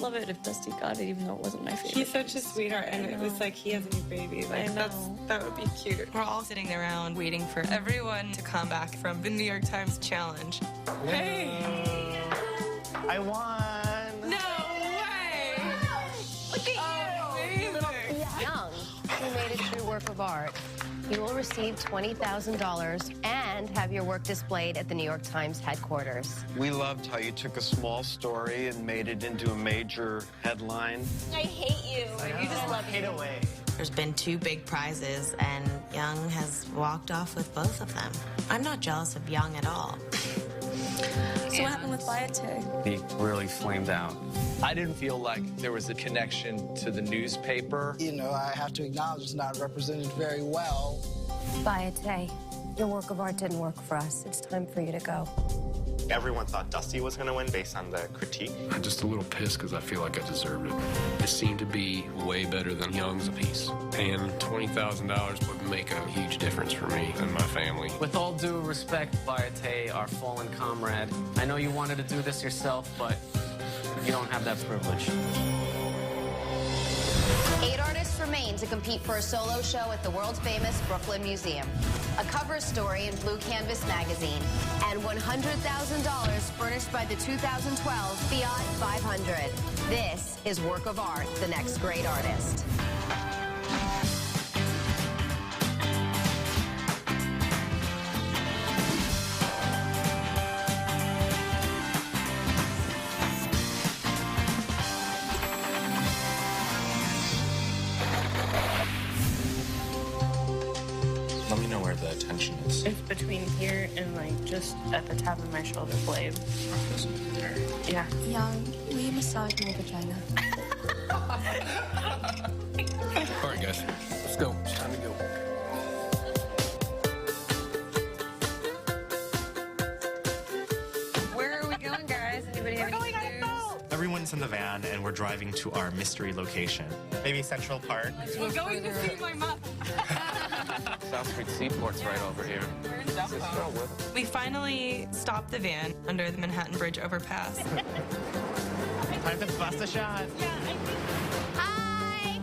love it if Dusty got it, even though it wasn't my favorite. He's such a sweetheart, and it was like he has a new baby. Like that would be cute. We're all sitting around waiting for everyone to come back from the New York Times challenge. Hey! I won! No way! Look at you! Amazing! Young, who made a true work of art. You will receive $20,000 and have your work displayed at the New York Times headquarters. We loved how you took a small story and made it into a major headline. I hate you. You just love Hate away. There's been 2 big prizes, and Young has walked off with both of them. I'm not jealous of Young at all. So what happened with Bayate? He really flamed out. I didn't feel like there was a connection to the newspaper. You know, I have to acknowledge it's not represented very well. Bayate, your work of art didn't work for us. It's time for you to go. Everyone thought Dusty was going to win based on the critique. I'm just a little pissed because I feel like I deserved it. It seemed to be way better than Young's piece. Paying $20,000 would make a huge difference for me and my family. With all due respect, Bayate, our fallen comrade, I know you wanted to do this yourself, but you don't have that privilege. 8 artists remain to compete for a solo show at the world's famous Brooklyn Museum, a cover story in Blue Canvas magazine, and $100,000 furnished by the 2012 Fiat 500. This is Work of Art, the next great artist. Let me know where the tension is. It's between here and like just at the top of my shoulder blade. Yeah. Young, will you massage my vagina? All right, guys, let's go. It's time to go. Where are we going, guys? Anybody have any news? Everyone's in the van, and we're driving to our mystery location. Maybe Central Park. We're going to see my mom. South Street Seaport's right over here. We're in Dumbo. We finally stopped the van under the Manhattan Bridge overpass. Time to bust a shot. Hi!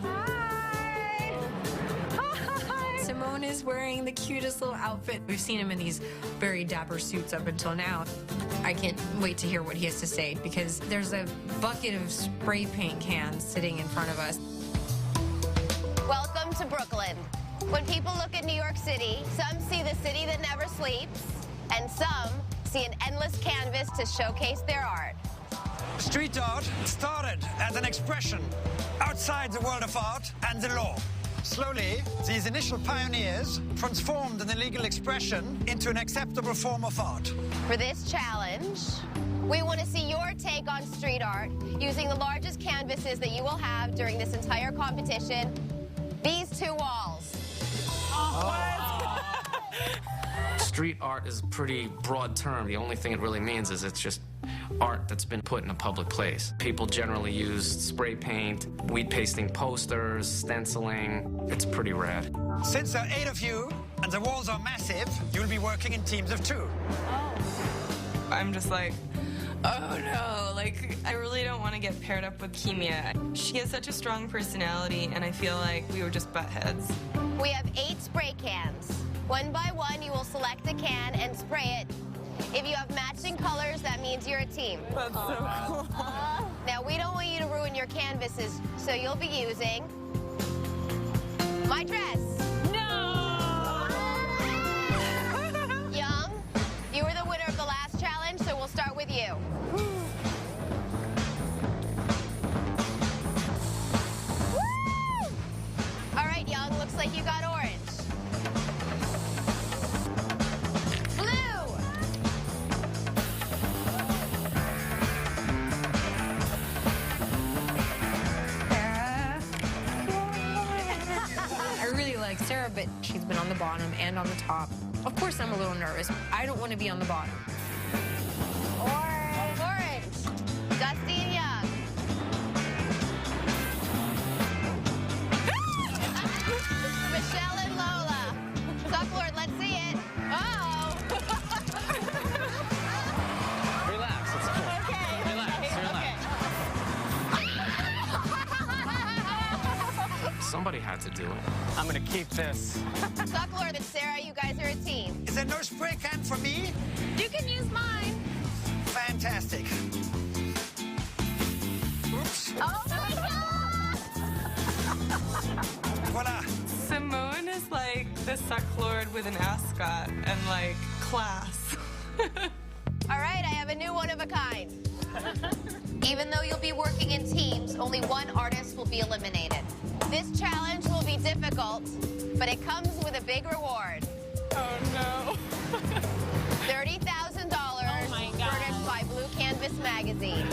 Hi! Simone is wearing the cutest little outfit. We've seen him in these very dapper suits up until now. I can't wait to hear what he has to say because there's a bucket of spray paint cans sitting in front of us. Welcome to Brooklyn. When people look at New York City, some see the city that never sleeps, and some see an endless canvas to showcase their art. Street art started as an expression outside the world of art and the law. Slowly, these initial pioneers transformed an illegal expression into an acceptable form of art. For this challenge, we want to see your take on street art using the largest canvases that you will have during this entire competition, these 2 walls. Street art is a pretty broad term. The only thing it really means is it's just art that's been put in a public place. People generally use spray paint, weed pasting posters, stenciling. It's pretty rad. Since there are 8 of you and the walls are massive, you'll be working in teams of 2. I'm just like, oh no, like I really don't want to get paired up with Kimia. She has such a strong personality and I feel like we would just butt heads. We have 8 spray cans. One by one, you will select a can and spray it. If you have matching colors, that means you're a team. That's so cool. Now, we don't want you to ruin your canvases, so you'll be using my dress. No! Young, you were the winner of the last challenge, so we'll start with you. Woo! All right, Young, looks like you got orange. Blue! I really like Sarah, but she's been on the bottom and on the top. Of course, I'm a little nervous. I don't want to be on the bottom. Orange. Dusty and Young. Michelle and Lola. Sucklord, let's see it. Uh-oh. Relax, it's cool. Okay. Relax, Okay. relax. Somebody had to do it. I'm gonna keep this. Sucklord and Sarah, you guys are a team. Is there no spray can for me? You can use mine. Fantastic. Oops. Oh my God! Voila. Simone is like the Sucklord with an ascot and like class. All right, I have a new one of a kind. Even though you'll be working in teams, only one artist will be eliminated. This challenge will be difficult, but it comes with a big reward. Oh no. $30,000 furnished by Blue Canvas Magazine.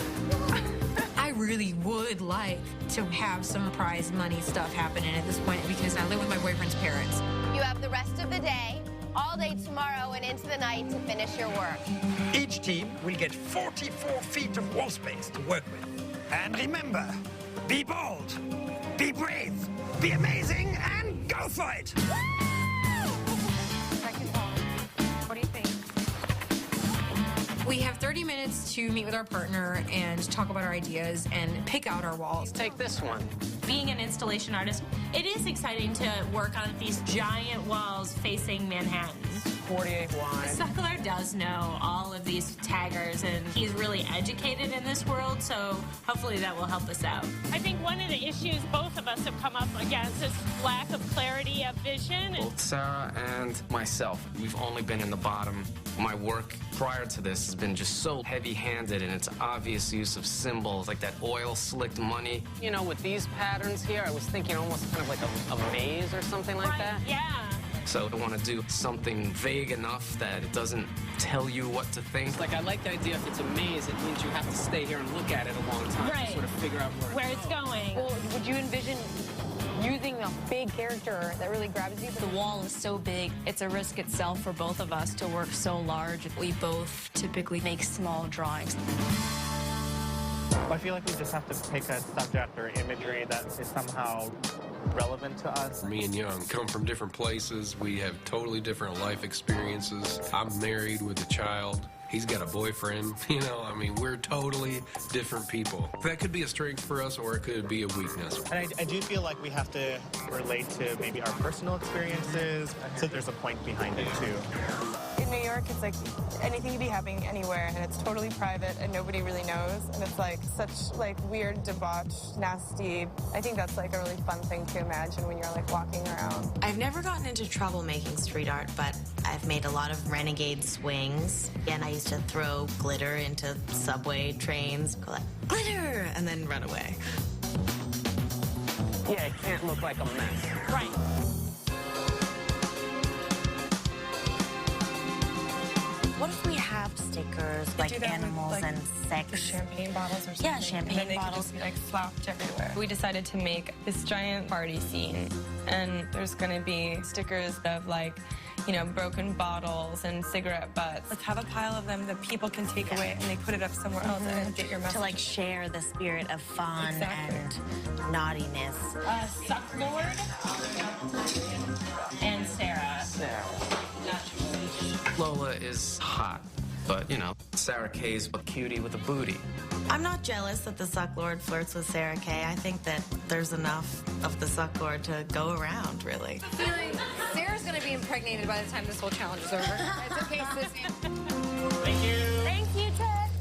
I really would like to have some prize money stuff happening at this point because I live with my boyfriend's parents. You have the rest of the day, all day tomorrow, and into the night to finish your work. Each team will get 44 feet of wall space to work with. And remember, be bold, be brave, be amazing, and go for it! What do you think? We have 30 minutes to meet with our partner and talk about our ideas and pick out our walls. Take this one. Being an installation artist, it is exciting to work on these giant walls facing Manhattan. 48 wide. Sucklord does know all of these taggers, and he's really educated in this world, so hopefully that will help us out. I think one of the issues both of us have come up against is lack of clarity of vision. Both Sarah and myself, we've only been in the bottom. My work prior to this has been just so heavy-handed in its obvious use of symbols, like that oil-slicked money. You know, with these patterns here, I was thinking almost kind of like a maze or something like that. Yeah. So I want to do something vague enough that it doesn't tell you what to think. It's like, I like the idea if it's a maze, it means you have to stay here and look at it a long time to sort of figure out where it's going. Well, would you envision using a big character that really grabs you? The wall is so big, it's a risk itself for both of us to work so large. We both typically make small drawings. I feel like we just have to pick a subject or imagery that is somehow relevant to us. Me and Young come from different places. We have totally different life experiences. I'm married with a child. He's got a boyfriend. You know, I mean, we're totally different people. That could be a strength for us, or it could be a weakness. And I do feel like we have to relate to maybe our personal experiences, so there's a point behind it, too. In New York, it's like anything could be happening anywhere, and it's totally private, and nobody really knows, and it's like such like weird, debauched, nasty. I think that's like a really fun thing to imagine when you're like walking around. I've never gotten into trouble making street art, but I've made a lot of renegade swings, and I used to throw glitter into subway trains, go like, glitter, and then run away. Yeah, it can't look like a mess. Right. What if we have stickers like animals and sex? Champagne bottles or something. Yeah, champagne and then bottles. They could just be like flopped everywhere. We decided to make this giant party scene, and there's gonna be stickers of like, you know, broken bottles and cigarette butts. Let's have a pile of them that people can take away, and they put it up somewhere else and get your message. To like share the spirit of fun and naughtiness. Sucklord and Sarah. Lola is hot, but, you know, Sarah Kay's a cutie with a booty. I'm not jealous that the Sucklord flirts with Sarah Kay. I think that there's enough of the Sucklord to go around, really. Sarah's going to be impregnated by the time this whole challenge is over. It's okay, Sissy. Thank you. Thank you, Ted.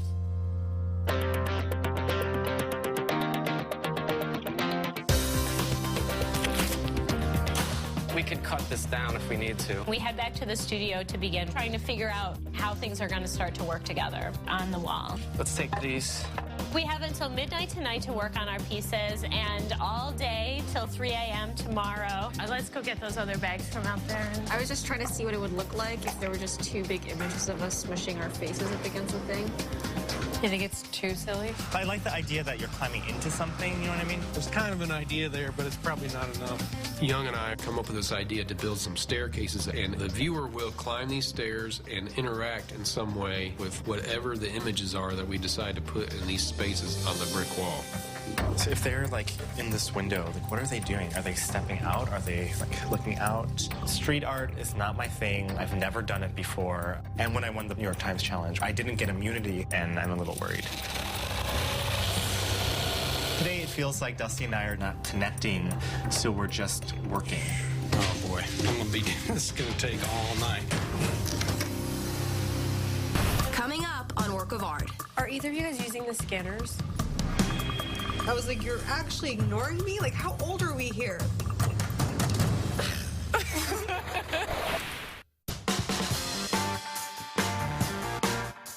We could cut this down if we need to. We head back to the studio to begin trying to figure out how things are going to start to work together on the wall. Let's take these. We have until midnight tonight to work on our pieces, and all day till 3 a.m. tomorrow. Let's go get those other bags from out there. I was just trying to see what it would look like if there were just two big images of us smushing our faces up against the thing. You think it's too silly? I like the idea that you're climbing into something, you know what I mean? There's kind of an idea there, but it's probably not enough. Young and I come up with this idea to build some staircases, and the viewer will climb these stairs and interact in some way with whatever the images are that we decide to put in these spaces on the brick wall. So if they're like in this window, like what are they doing? Are they stepping out? Are they like looking out? Street art is not my thing. I've never done it before. And when I won the New York Times challenge, I didn't get immunity, and I'm a little worried. Today it feels like Dusty and I are not connecting, so we're just working. Oh boy, this is gonna take all night. Coming up on Work of Art. Are either of you guys using the scanners? I was like, you're actually ignoring me? Like, how old are we here?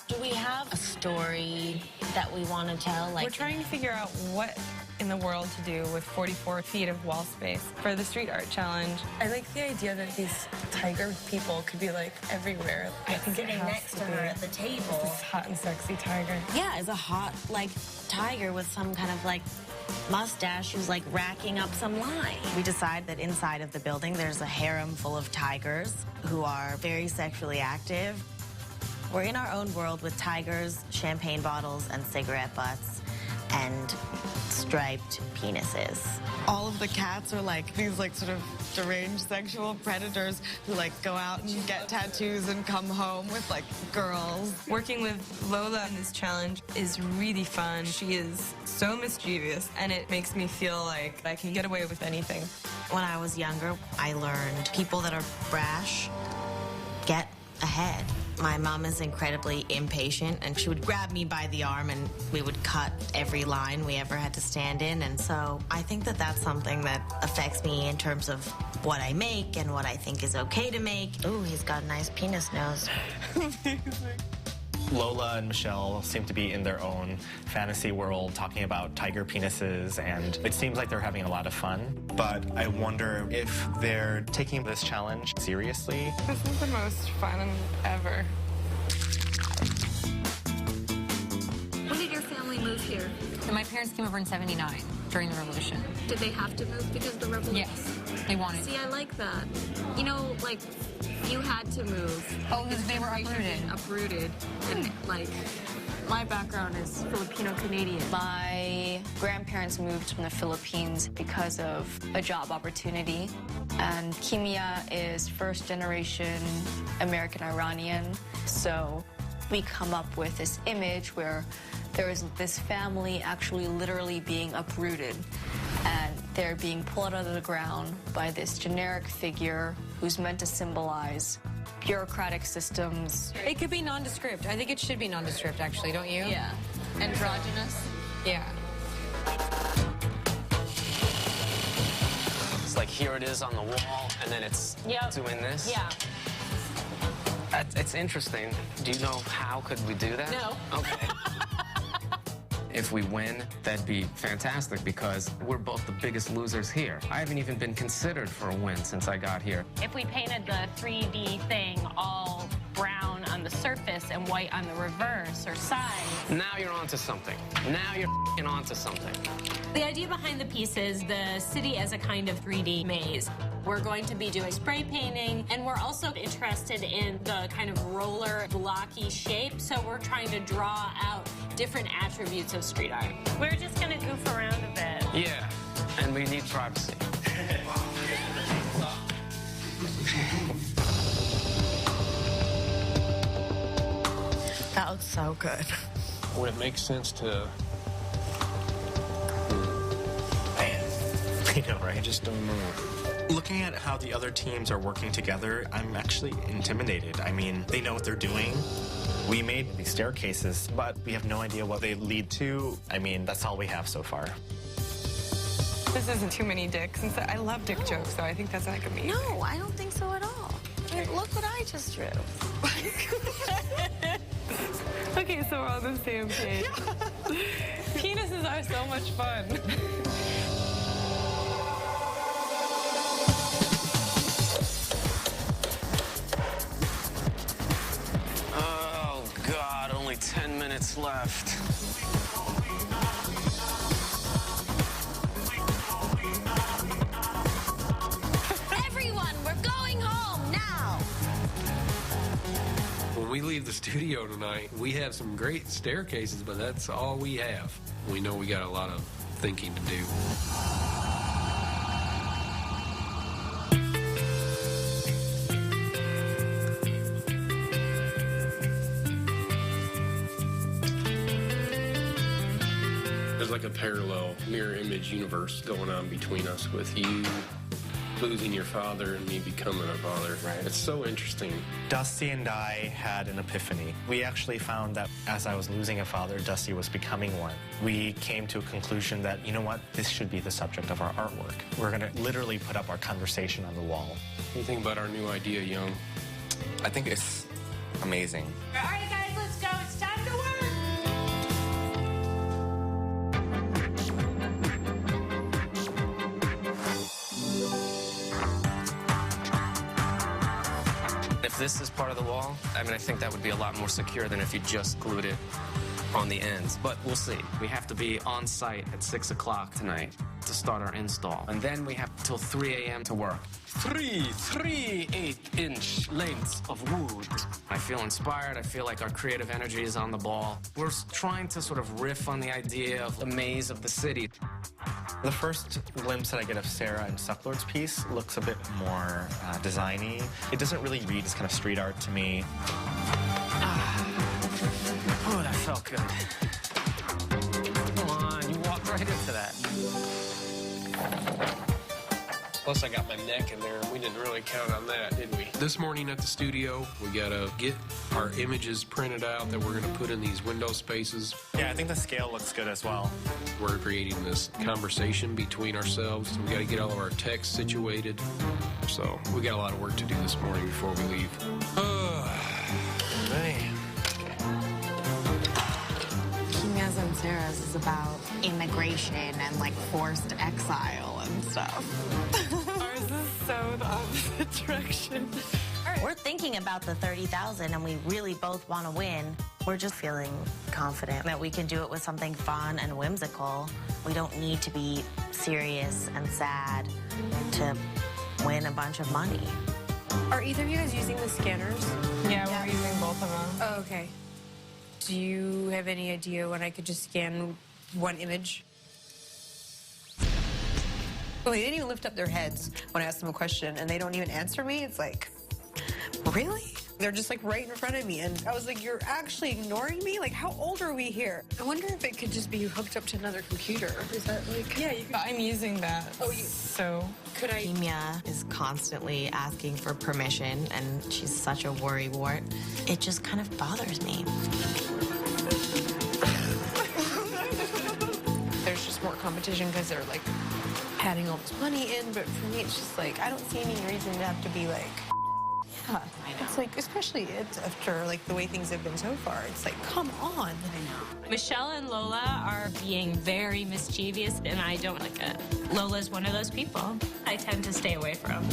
Do we have a story that we want to tell? We're trying to figure out what in the world to do with 44 feet of wall space for the street art challenge. I like the idea that these tiger people could be like everywhere. I think sitting next to her at the table. This hot and sexy tiger. Yeah, it's a hot, like, tiger with some kind of, like, mustache who's, like, racking up some line. We decide that inside of the building there's a harem full of tigers who are very sexually active. We're in our own world with tigers, champagne bottles, and cigarette butts, and striped penises. All of the cats are like these like sort of deranged sexual predators who like go out and get tattoos and come home with like girls. Working with Lola in this challenge is really fun. She is so mischievous, and it makes me feel like I can get away with anything. When I was younger, I learned people that are brash get ahead. My mom is incredibly impatient, and she would grab me by the arm and we would cut every line we ever had to stand in. And so I think that that's something that affects me in terms of what I make and what I think is okay to make. Ooh, he's got a nice penis nose. Lola and Michelle seem to be in their own fantasy world talking about tiger penises, and it seems like they're having a lot of fun. But I wonder if they're taking this challenge seriously. This is the most fun ever. When did your family move here? So my parents came over in '79 during the Revolution. Did they have to move because of the revolution? Yes, they wanted. See, I like that. You know, like, you had to move. Oh, because they were uprooted. Uprooted. And, like, my background is Filipino-Canadian. My grandparents moved from the Philippines because of a job opportunity. And Kimia is first-generation American-Iranian. So we come up with this image where there is this family actually literally being uprooted, and they're being pulled out of the ground by this generic figure who's meant to symbolize bureaucratic systems. It could be nondescript. I think it should be nondescript, actually, don't you? Yeah. Androgynous. Yeah. It's like here it is on the wall, and then it's doing this. Yeah. It's interesting. Do you know how could we do that? No. Okay. If we win, that'd be fantastic because we're both the biggest losers here. I haven't even been considered for a win since I got here. If we painted the 3D thing all brown on the surface and white on the reverse or sides. Now you're onto something. Now you're f***ing onto something. The idea behind the piece is the city as a kind of 3D maze. We're going to be doing spray painting, and we're also interested in the kind of roller, blocky shape, so we're trying to draw out different attributes of street art. We're just going to goof around a bit. Yeah, and we need privacy. That looks so good. Would it make sense to... I know, right? I just don't know. Looking at how the other teams are working together, I'm actually intimidated. I mean, they know what they're doing. We made these staircases, but we have no idea what they lead to. I mean, that's all we have so far. This isn't too many dicks. And so I love dick jokes, so I think that's like amazing. No, I don't think so at all. Look what I just drew. Okay, so we're on the same page. Penises are so much fun. Oh, God, only 10 minutes left. Everyone, we're going home now. When we leave the studio tonight, we have some great staircases, but that's all we have. We know we got a lot of thinking to do. There's like a parallel mirror image universe going on between us with you losing your father and me becoming a father. Right. It's so interesting. Dusty and I had an epiphany. We actually found that as I was losing a father, Dusty was becoming one. We came to a conclusion that, you know what, this should be the subject of our artwork. We're going to literally put up our conversation on the wall. What do you think about our new idea, Young? I think it's amazing. All right, guys, let's go. It's time to work. If this is part of the wall, I mean, I think that would be a lot more secure than if you just glued it on the ends. But we'll see. We have to be on site at 6 o'clock tonight to start our install. And then we have till 3 a.m. to work. 3 8-inch lengths of wood. I feel inspired. I feel like our creative energy is on the ball. We're trying to sort of riff on the idea of the maze of the city. The first glimpse that I get of Sarah and Sucklord's piece looks a bit more designy. It doesn't really read as kind of street art to me. Oh, that felt good. Come on, you walked right into that. Plus, I got my neck in there. We didn't really count on that, did we? This morning at the studio, we got to get our images printed out that we're going to put in these window spaces. Yeah, I think the scale looks good as well. We're creating this conversation between ourselves. We got to get all of our text situated. So we got a lot of work to do this morning before we leave. Man. Kimia's and Sarah's is about immigration and like forced exile and stuff. Ours is so the opposite direction. We're thinking about the 30,000 and we really both want to win. We're just feeling confident that we can do it with something fun and whimsical. We don't need to be serious and sad to win a bunch of money. Are either of you guys using the scanners? Yeah, we're using both of them. Oh, okay. Do you have any idea when I could just scan one image? Well, they didn't even lift up their heads when I asked them a question, and they don't even answer me. It's like, really? They're just like right in front of me, and I was like, you're actually ignoring me? Like, how old are we here? I wonder if it could just be hooked up to another computer. Is that like... Yeah, I'm using that. Oh, you... So... Could I... Kimia is constantly asking for permission, and she's such a worrywart. It just kind of bothers me. There's just more competition because they're like adding all this money in, but for me, it's just like, I don't see any reason to have to be like... Yeah, I know. It's like, especially after like the way things have been so far, it's like, come on. I know. Michelle and Lola are being very mischievous, and I don't like it. Lola's one of those people I tend to stay away from.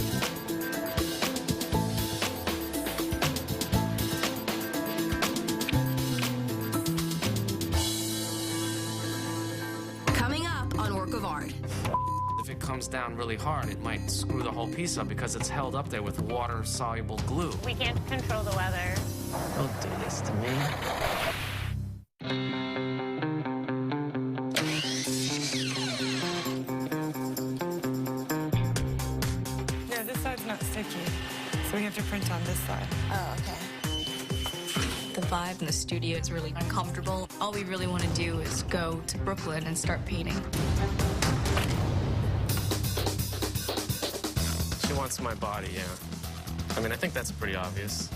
Coming up on Work of Art. If it comes down really hard, it might screw the whole piece up because it's held up there with water-soluble glue. We can't control the weather. Don't do this to me. No, this side's not sticky, so we have to print on this side. Oh, okay. The vibe in the studio is really uncomfortable. All we really want to do is go to Brooklyn and start painting. She wants my body, yeah. I mean, I think that's pretty obvious.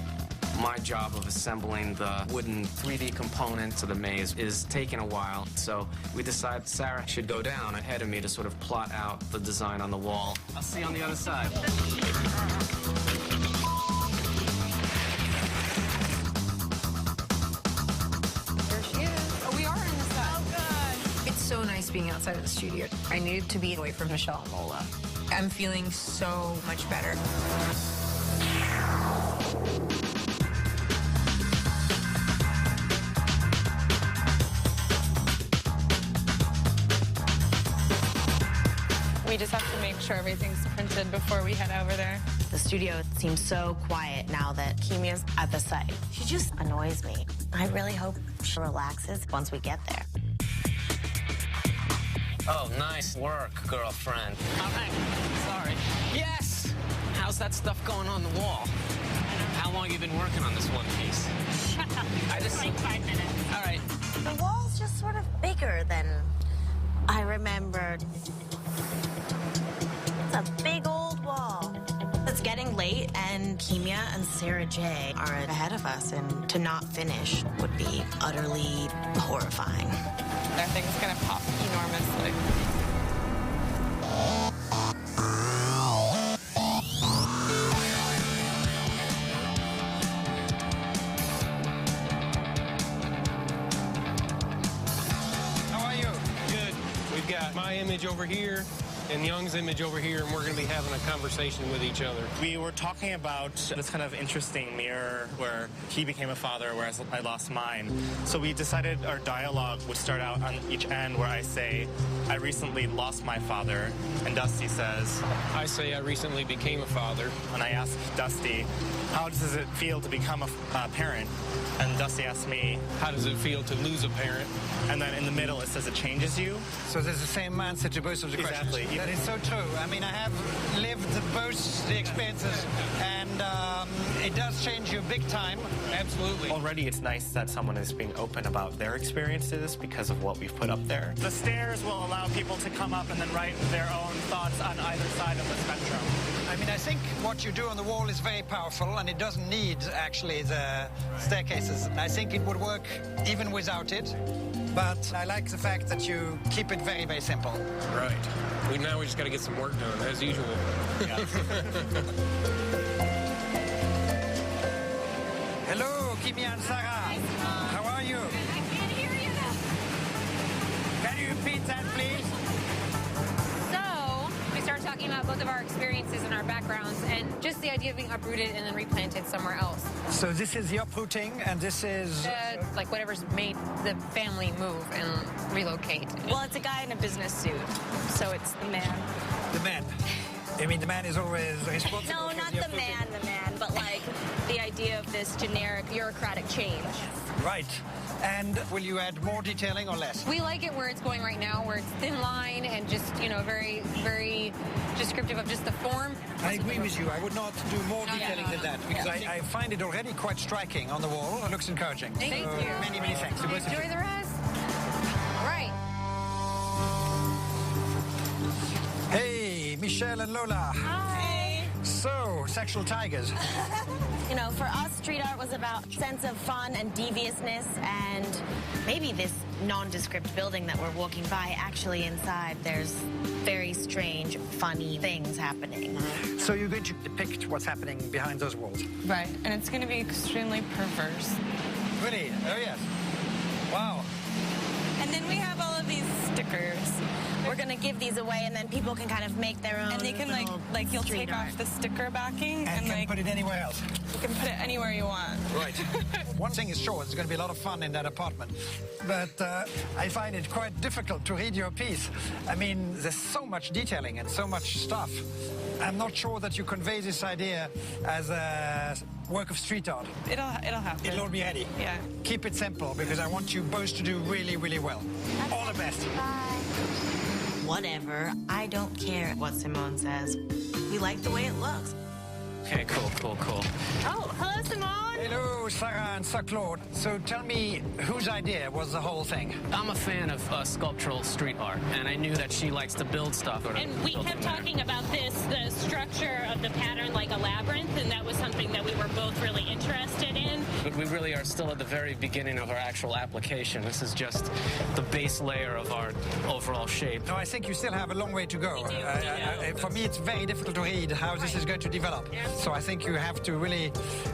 My job of assembling the wooden 3D components of the maze is taking a while, so we decided Sarah should go down ahead of me to sort of plot out the design on the wall. I'll see you on the other side. There she is. Oh, we are in the sun. Oh, good. It's so nice being outside of the studio. I needed to be away from Michelle and Lola. I'm feeling so much better. We just have to make sure everything's printed before we head over there. The studio seems so quiet now that Kimia's at the site. She just annoys me. I really hope she relaxes once we get there. Oh, nice work, girlfriend. All right, sorry. Yes! How's that stuff going on the wall? How long have you been working on this one piece? Shut up. I just... Like 5 minutes. All right. The wall's just sort of bigger than remembered. It's a big old wall. It's getting late, and Kimia and Sarah J are ahead of us, and to not finish would be utterly horrifying. Their thing's gonna pop enormously. How are you? Good. We've got my image over here and Young's image over here, and we're going to be having a conversation with each other. We were talking about this kind of interesting mirror where he became a father, whereas I lost mine. So we decided our dialogue would start out on each end where I say, I recently lost my father, and Dusty says, I say I recently became a father. And I ask Dusty, how does it feel to become a parent? And Dusty asks me, how does it feel to lose a parent? And then in the middle it says it changes you. So there's the same answer to both of the questions. Exactly. That is so true. I mean, I have lived both the experiences, and it does change you big time. Absolutely. Already it's nice that someone is being open about their experiences because of what we've put up there. The stairs will allow people to come up and then write their own thoughts on either side of the spectrum. I mean, I think what you do on the wall is very powerful, and it doesn't need, actually, the staircases. I think it would work even without it, but I like the fact that you keep it very, very simple. Right. Now we just got to get some work done, as usual. Yeah. Hello, Kimia and Sarah. How are you? I can't hear you though. Can you repeat that, please? So, we started talking about both of our experiences and our backgrounds, and just the idea of being uprooted and then replanted somewhere else. So this is the uprooting, and this is... Like whatever's made the family move and relocate. Well, it's a guy in a business suit, so it's the man. The man. I mean, the man is always responsible. No, for not the the uprooting. man, but like the idea of this generic bureaucratic change. Right. And will you add more detailing or less? We like it where it's going right now, where it's thin line and just, you know, very, very descriptive of just the form. I agree with you. I would not do more detailing than that, because I find it already quite striking on the wall. It looks encouraging. Thank you. Many, many thanks to both of you. Enjoy the rest. All right. Hey, Michelle and Lola. Hi. So, sexual tigers. You know, for us, street art was about sense of fun and deviousness, and maybe this nondescript building that we're walking by, actually inside, there's very strange, funny things happening. So you're going to depict what's happening behind those walls? Right, and it's going to be extremely perverse. Really? Oh, yes. Wow. And then we have all of these stickers. We're going to give these away, and then people can kind of make their own. And they can, like you'll take off the sticker backing And can like, put it anywhere else. you can put it anywhere you want. Right. One thing is sure, there's going to be a lot of fun in that apartment. But I find it quite difficult to read your piece. I mean, there's so much detailing and so much stuff. I'm not sure that you convey this idea as a work of street art. It'll happen. It'll all be ready. Yeah. Keep it simple, because I want you both to do really, really well. All the best. Whatever. I don't care what Simone says. We like the way it looks. Okay, cool. Oh, hello, Simone. Hello, Sarah and Sir Claude. So tell me, whose idea was the whole thing? I'm a fan of sculptural street art, and I knew that she likes to build stuff. And we kept talking about the structure of the pattern like a labyrinth, and that was something that we were both really interested in. But we really are still at the very beginning of our actual application. This is just the base layer of our overall shape. No, I think you still have a long way to go. For me, it's very difficult to read how this is going to develop. So I think you have to really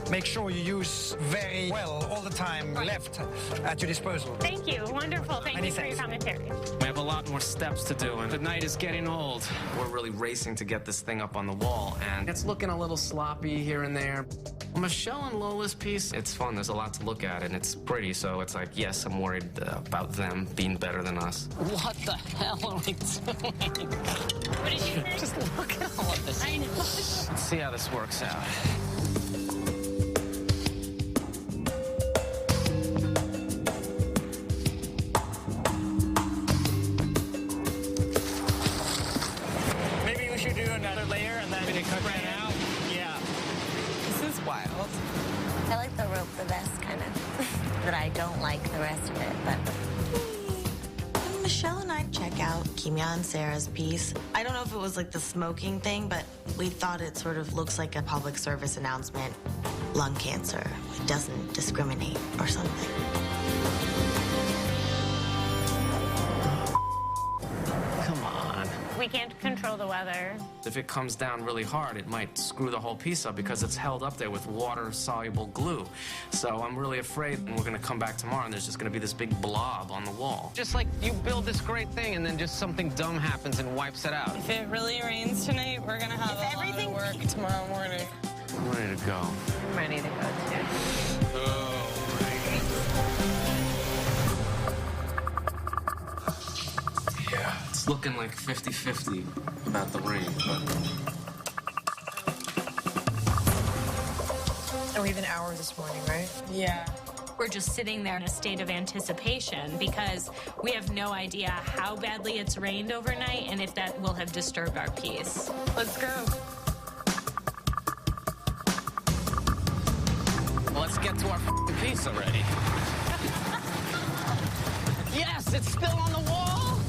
make sure you use very well all the time left at your disposal. Thank you. Wonderful. Thank you for your commentary. We have a lot more steps to do, and the night is getting old. We're really racing to get this thing up on the wall, and it's looking a little sloppy here and there. Michelle and Lola's piece, it's fun. There's a lot to look at, and it's pretty, so it's like, yes, I'm worried about them being better than us. What the hell are we doing? What did you say? Just look at all of this. I know. Let's see how this works out. Maybe we should do another layer and then cut that out. Yeah. This is wild. I like the rope the best, kind of. But I don't like the rest of it, but... Michelle and I check out Kimia and Sarah's piece. I don't know if it was like the smoking thing, but we thought it sort of looks like a public service announcement. Lung cancer. It doesn't discriminate or something. Come on. We can't control the weather. If it comes down really hard, it might screw the whole piece up because it's held up there with water-soluble glue. So I'm really afraid we're going to come back tomorrow and there's just going to be this big blob on the wall. Just like you build this great thing and then just something dumb happens and wipes it out. If it really rains tonight, we're gonna have a lot of work tomorrow morning. I'm ready to go. I'm ready to go, too. Yeah, it's looking like 50-50 about the rain, but... And we have an hour this morning, right? Yeah. We're just sitting there in a state of anticipation because we have no idea how badly it's rained overnight and if that will have disturbed our piece. Let's go. Let's get to our piece already. Yes, it's still on the wall.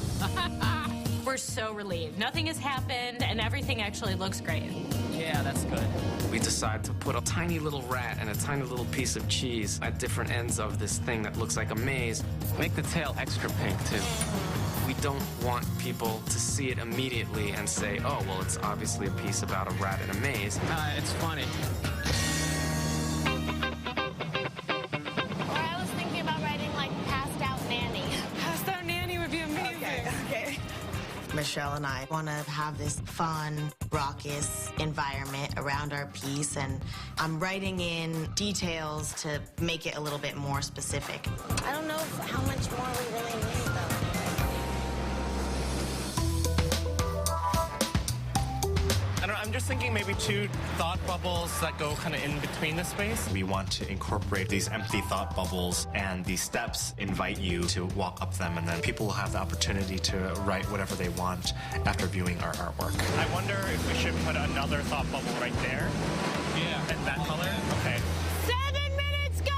We're so relieved. Nothing has happened and everything actually looks great. Yeah, that's good. We decided to put a tiny little rat and a tiny little piece of cheese at different ends of this thing that looks like a maze. Make the tail extra pink, too. We don't want people to see it immediately and say, oh, well, it's obviously a piece about a rat in a maze. It's funny. Or I was thinking about writing like Passed Out Nanny. Passed Out Nanny would be amazing. Okay. Michelle and I want to have this fun, raucous environment around our piece, and I'm writing in details to make it a little bit more specific. I don't know how much more we really need, though. I'm just thinking maybe 2 thought bubbles that go kind of in between the space. We want to incorporate these empty thought bubbles, and these steps invite you to walk up them, and then people will have the opportunity to write whatever they want after viewing our artwork. I wonder if we should put another thought bubble right there. Yeah. And that color? Okay. 7 minutes, guys!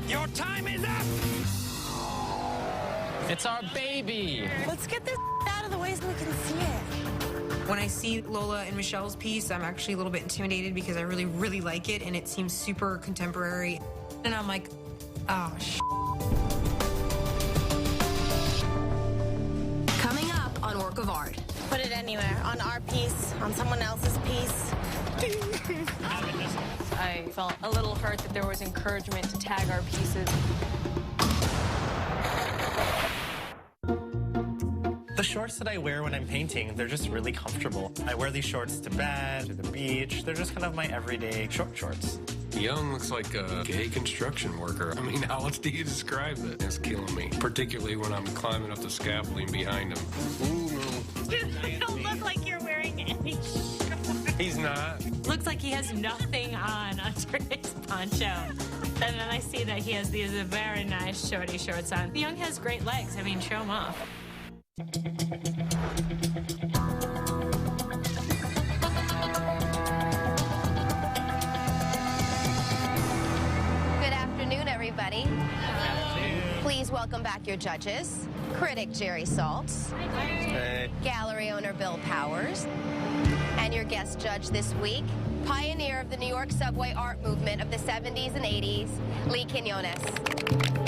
Your time is up! It's our baby. Let's get this out of the way so we can see it. When I see Lola and Michelle's piece, I'm actually a little bit intimidated because I really, really like it, and it seems super contemporary. And I'm like, oh, Coming up on Work of Art. Put it anywhere. On our piece, on someone else's piece. I felt a little hurt that there was encouragement to tag our pieces. The shorts that I wear when I'm painting, they're just really comfortable. I wear these shorts to bed, to the beach. They're just kind of my everyday short shorts. Young looks like a gay construction worker. I mean, how else do you describe it? It's killing me, particularly when I'm climbing up the scaffolding behind him. Ooh, no. You don't look like you're wearing any shorts. He's not. Looks like he has nothing on under his poncho. And then I see that he has these very nice shorty shorts on. Young has great legs. I mean, show him off. Good afternoon, everybody. Please welcome back your judges. Critic Jerry Saltz. Hey. Gallery owner Bill Powers. And your guest judge this week, pioneer of the New York subway art movement of the 70s and 80s, Lee Quinones.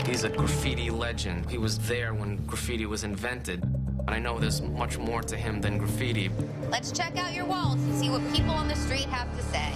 He's a graffiti legend. He was there when graffiti was invented. But I know there's much more to him than graffiti. Let's check out your walls and see what people on the street have to say.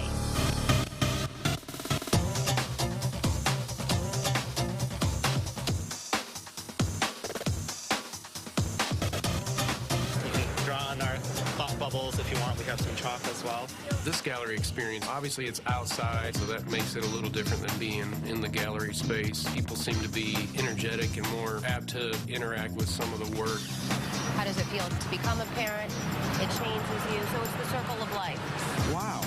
Bubbles if you want. We have some chalk as well. This gallery experience, obviously it's outside, so that makes it a little different than being in the gallery space. People seem to be energetic and more apt to interact with some of the work. How does it feel to become a parent? It changes you, so it's the circle of life. Wow.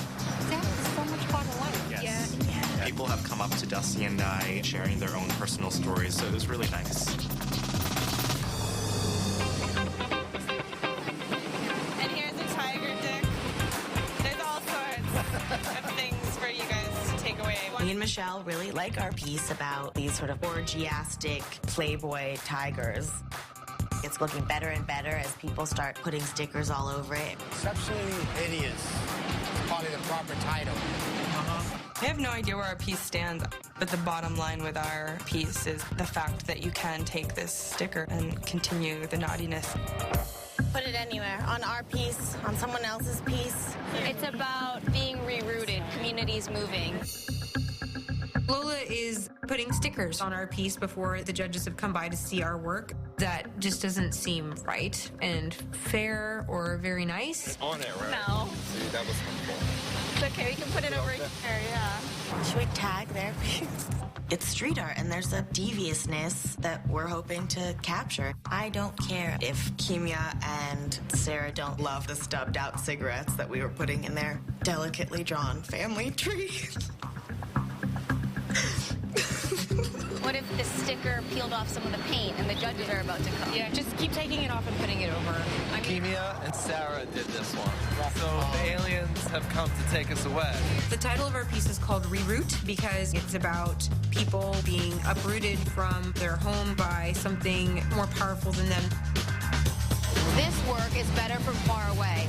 That is so much fun to life. Yes. Yeah. People have come up to Dusty and I sharing their own personal stories, so it was really nice. Michelle really like our piece about these sort of orgiastic Playboy tigers. It's looking better and better as people start putting stickers all over it. Exceptionally hideous. It's probably the proper title. I have no idea where our piece stands, but the bottom line with our piece is the fact that you can take this sticker and continue the naughtiness. Put it anywhere, on our piece, on someone else's piece. It's about being rerouted, communities moving. Lola is putting stickers on our piece before the judges have come by to see our work. That just doesn't seem right and fair or very nice. On it, right? No. See, that was helpful. It's okay, we can put it over here, yeah. Should we tag their piece? It's street art, and there's a deviousness that we're hoping to capture. I don't care if Kimia and Sarah don't love the stubbed out cigarettes that we were putting in their delicately drawn family tree. What if the sticker peeled off some of the paint and the judges are about to come? Yeah, just keep taking it off and putting it over. Kimia and Sarah did this one. So the aliens have come to take us away. The title of our piece is called Reroute because it's about people being uprooted from their home by something more powerful than them. This work is better from far away.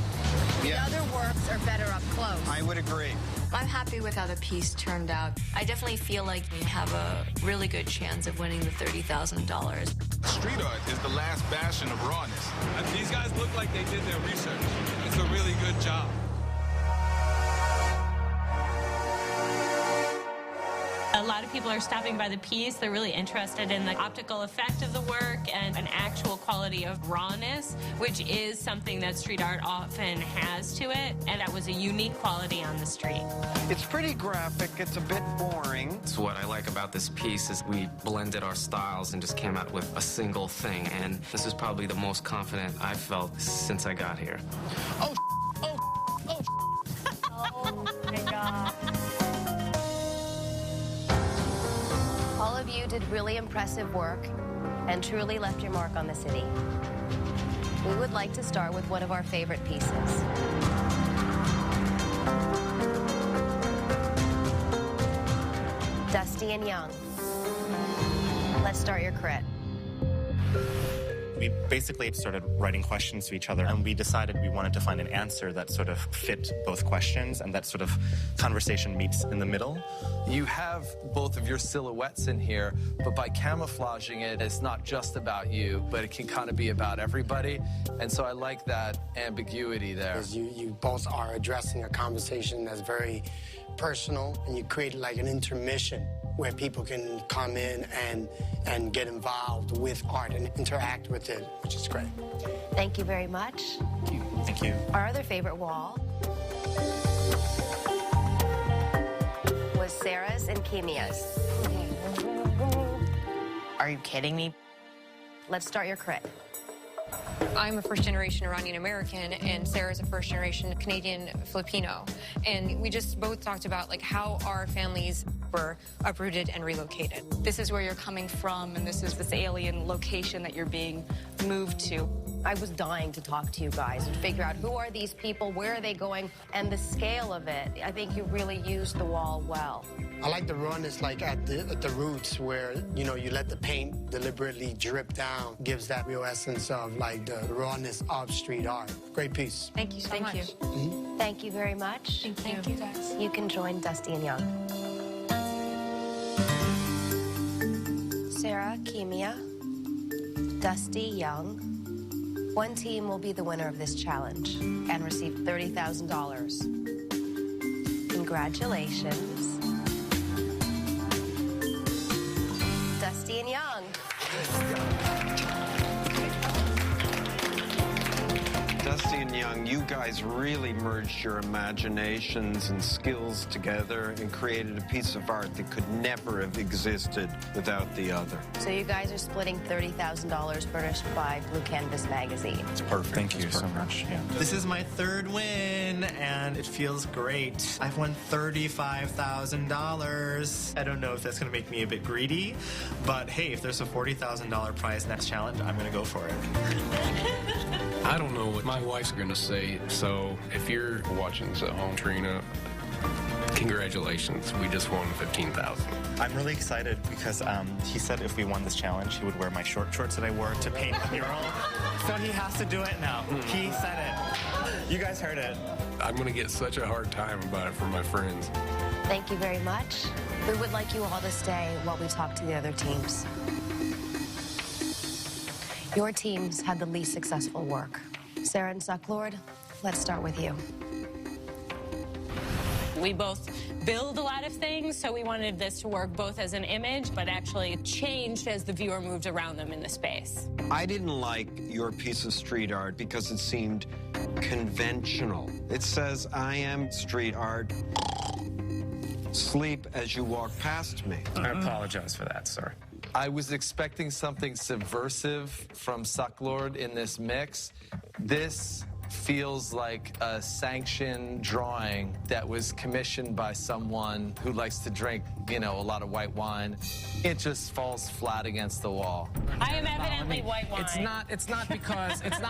Yeah. The other works are better up close. I would agree. I'm happy with how the piece turned out. I definitely feel like we have a really good chance of winning the $30,000. Street art is the last bastion of rawness. These guys look like they did their research. It's a really good job. A lot of people are stopping by the piece. They're really interested in the optical effect of the work and an actual quality of rawness, which is something that street art often has to it, and that was a unique quality on the street. It's pretty graphic. It's a bit boring. It's what I like about this piece is we blended our styles and just came out with a single thing, and this is probably the most confident I've felt since I got here. Oh, my God. All of you did really impressive work and truly left your mark on the city. We would like to start with one of our favorite pieces. Dusty and Young. Let's start your crit. We basically started writing questions to each other, and we decided we wanted to find an answer that sort of fit both questions, and that sort of conversation meets in the middle. You have both of your silhouettes in here, but by camouflaging it, it's not just about you, but it can kind of be about everybody. And so I like that ambiguity there. Because you both are addressing a conversation that's very personal, and you create like an intermission where people can come in and get involved with art and interact with it, which is great. Thank you very much. Thank you. Our other favorite wall was Sarah's and Kimia's. Are you kidding me? Let's start your crit. I'm a first-generation Iranian American, and Sarah's a first-generation Canadian Filipino. And we just both talked about like how our families were uprooted and relocated. This is where you're coming from, and this is this alien location that you're being moved to. I was dying to talk to you guys and figure out who are these people, where are they going, and the scale of it. I think you really used the wall well. I like the rawness, like at the roots where, you know, you let the paint deliberately drip down, gives that real essence of like the rawness of street art. Great piece. Thank you so much. Mm-hmm. Thank you very much. Thank you guys. You can join Dusty and Young. Sarah, Kimia, Dusty, Young. One team will be the winner of this challenge and receive $30,000. Congratulations. Dusty and Young. Dusty and Young, you guys really merged your imaginations and skills together and created a piece of art that could never have existed without the other. So you guys are splitting $30,000 furnished by Blue Canvas Magazine. It's perfect. Thank you so much. Yeah. This is my third win, and it feels great. I've won $35,000. I don't know if that's going to make me a bit greedy, but hey, if there's a $40,000 prize next challenge, I'm going to go for it. I don't know what my wife's going to say, so if you're watching this at home, Trina, Congratulations, we just won $15,000. I'm really excited because he said if we won this challenge, he would wear my short shorts that I wore to paint the mural. So he has to do it now. He said it. You guys heard it. I'm going to get such a hard time about it from my friends. Thank you very much. We would like you all to stay while we talk to the other teams. Your teams had the least successful work. Sarah and Sucklord, let's start with you. We both build a lot of things, so we wanted this to work both as an image, but actually changed as the viewer moved around them in the space. I didn't like your piece of street art because it seemed conventional. It says, I am street art. Sleep as you walk past me. I apologize for that, sir. I was expecting something subversive from Sucklord in this mix. This feels like a sanctioned drawing that was commissioned by someone who likes to drink, you know, a lot of white wine. It just falls flat against the wall. I am evidently white wine. It's not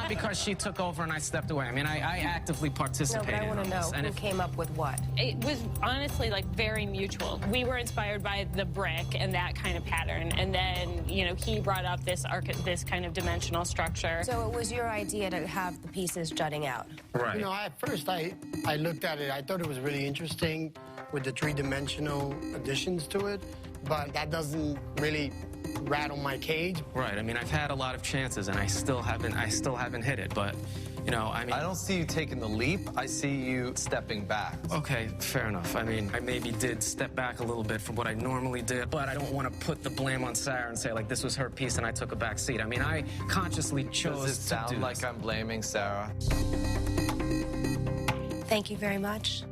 because she took over and I stepped away. I mean, I actively participated. No, but I want to know and who came up with what. It was honestly like very mutual. We were inspired by the brick and that kind of pattern, and then he brought up this kind of dimensional structure. So it was your idea to have the pieces jutting out. Right. At first I looked at it. I thought it was really interesting with the three-dimensional additions to it, but that doesn't really rattle my cage. Right. I mean, I've had a lot of chances, and I still haven't hit it. But I don't see you taking the leap. I see you stepping back. Okay, fair enough. I mean, I maybe did step back a little bit from what I normally did, but I don't want to put the blame on Sarah and say, like, this was her piece and I took a back seat. I mean, I consciously chose Does it sound like I'm blaming Sarah? Thank you very much.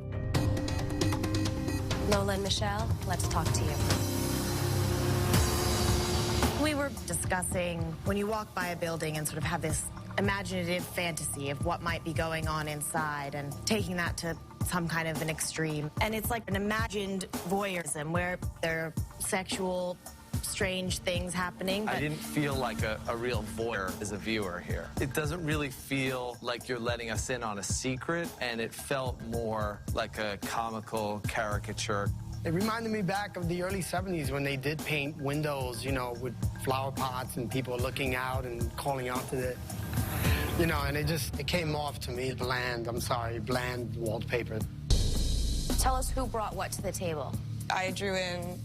Lola and Michelle, let's talk to you. We were discussing when you walk by a building and sort of have this imaginative fantasy of what might be going on inside and taking that to some kind of an extreme. And it's like an imagined voyeurism where there are sexual, strange things happening. But I didn't feel like a real voyeur as a viewer here. It doesn't really feel like you're letting us in on a secret, and it felt more like a comical caricature. It reminded me back of the early 70s when they did paint windows, with flower pots and people looking out and calling out to the, and it came off to me bland wallpaper. Tell us who brought what to the table. I drew in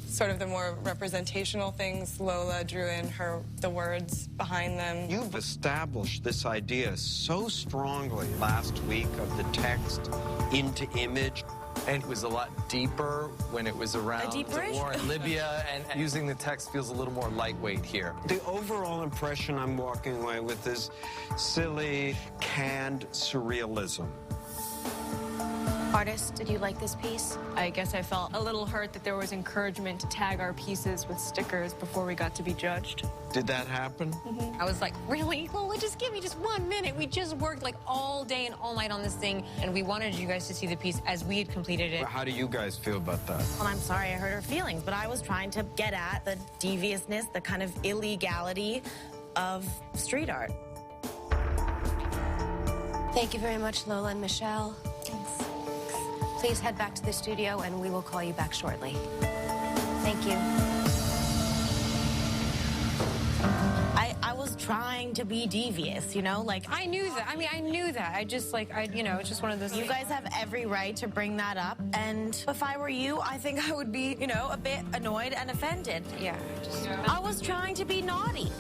sort of the more representational things. Lola drew in the words behind them. You've established this idea so strongly last week of the text into image. And it was a lot deeper when it was around the war in Libya, and using the text feels a little more lightweight here. The overall impression I'm walking away with is silly, canned surrealism. Artist, did you like this piece? I guess I felt a little hurt that there was encouragement to tag our pieces with stickers before we got to be judged. Did that happen? I was like, really? Lola, just give me just 1 minute. We just worked like all day and all night on this thing, and we wanted you guys to see the piece as we had completed it. How do you guys feel about that? Well, I'm sorry I hurt her feelings, but I was trying to get at the deviousness, the kind of illegality of street art. Thank you very much, Lola and Michelle. Please head back to the studio, and we will call you back shortly. Thank you. I was trying to be devious, like... I knew that. I mean, I knew that. I just, it's just one of those You guys have every right to bring that up, and if I were you, I think I would be, a bit annoyed and offended. Yeah. I was trying to be naughty.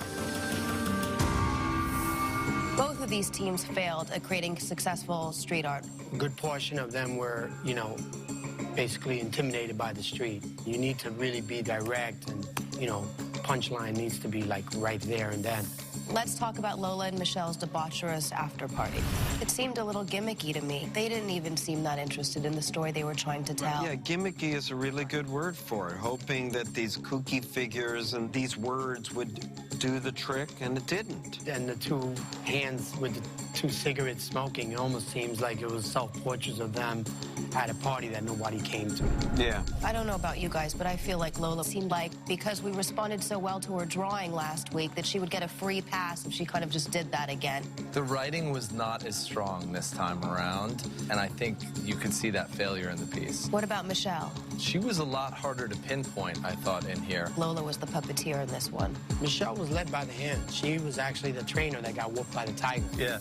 Both of these teams failed at creating successful street art. A good portion of them were, basically intimidated by the street. You need to really be direct and, punchline needs to be like right there and then. Let's talk about Lola and Michelle's debaucherous after party. It seemed a little gimmicky to me. They didn't even seem that interested in the story they were trying to tell. Yeah, gimmicky is a really good word for it, hoping that these kooky figures and these words would do the trick, and it didn't. And the two hands with the two cigarettes smoking, it almost seems like it was self-portraits of them at a party that nobody came to. Yeah. I don't know about you guys, but I feel like Lola seemed like because we responded so well to her drawing last week that she would get a free pass pass if she kind of just did that again. The writing was not as strong this time around, and I think you could see that failure in the piece. What about Michelle? She was a lot harder to pinpoint, I thought, in here. Lola was the puppeteer in this one. Michelle was led by the hand. She was actually the trainer that got whooped by the tiger. Yeah.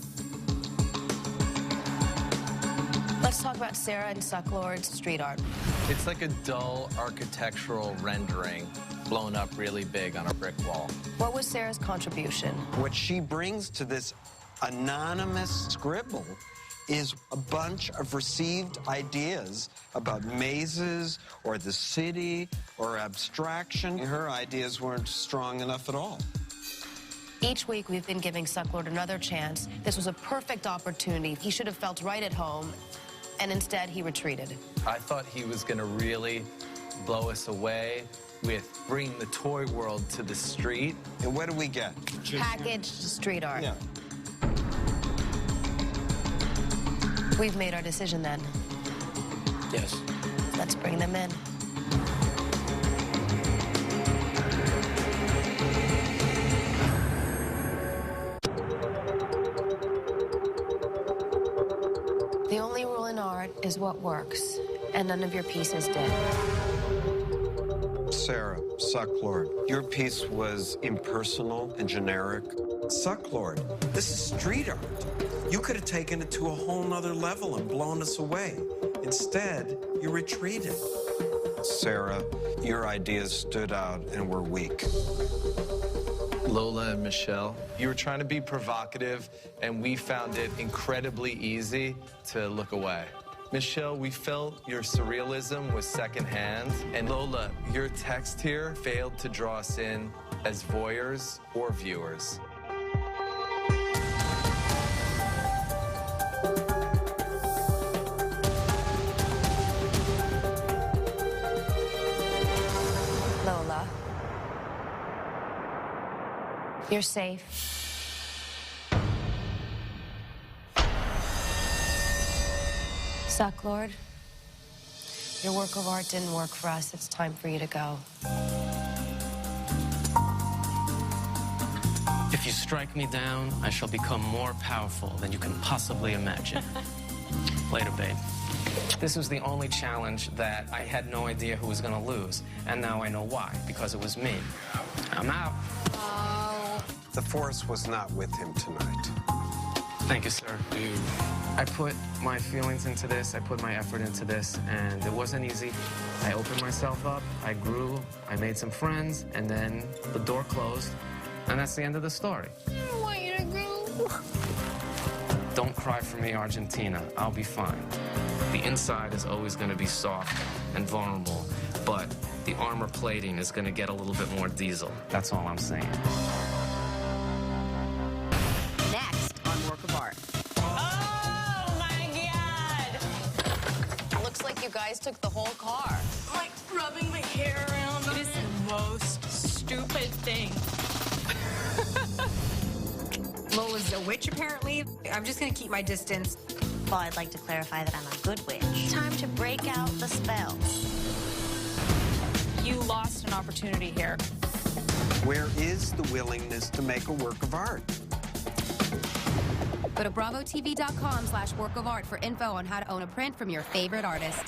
Let's talk about Sarah and Sucklord's street art. It's like a dull architectural rendering blown up really big on a brick wall. What was Sarah's contribution? What she brings to this anonymous scribble is a bunch of received ideas about mazes or the city or abstraction. Her ideas weren't strong enough at all. Each week we've been giving Sucklord another chance. This was a perfect opportunity. He should have felt right at home, and instead he retreated. I thought he was going to really blow us away with bringing the toy world to the street. And what do we get? Packaged street art. Yeah. We've made our decision then. Yes. Let's bring them in. The only rule in art is what works, and none of your pieces did. Sarah, Sucklord, your piece was impersonal and generic. Sucklord, this is street art. You could have taken it to a whole nother level and blown us away. Instead, you retreated. Sarah, your ideas stood out and were weak. Lola and Michelle, you were trying to be provocative, and we found it incredibly easy to look away. Michelle, we felt your surrealism was secondhand, and Lola, your text here failed to draw us in as voyeurs or viewers. Lola, you're safe. Sucklord, your work of art didn't work for us. It's time for you to go. If you strike me down, I shall become more powerful than you can possibly imagine. Later, babe. This was the only challenge that I had no idea who was going to lose. And now I know why, because it was me. I'm out. Oh. The force was not with him tonight. Thank you, sir. I put my feelings into this, I put my effort into this, and it wasn't easy. I opened myself up, I grew, I made some friends, and then the door closed, and that's the end of the story. I don't want you to go. Don't cry for me, Argentina. I'll be fine. The inside is always going to be soft and vulnerable, but the armor plating is going to get a little bit more diesel. That's all I'm saying. Next on Work of Art. Oh, my God. Looks like you guys took the whole car. Like rubbing my hair around. It is the most stupid thing. Lola's a witch, apparently. I'm just going to keep my distance. Well, I'd like to clarify that I'm a good witch. Time to break out the spells. You lost an opportunity here. Where is the willingness to make a work of art? Go to bravotv.com/workofart for info on how to own a print from your favorite artist.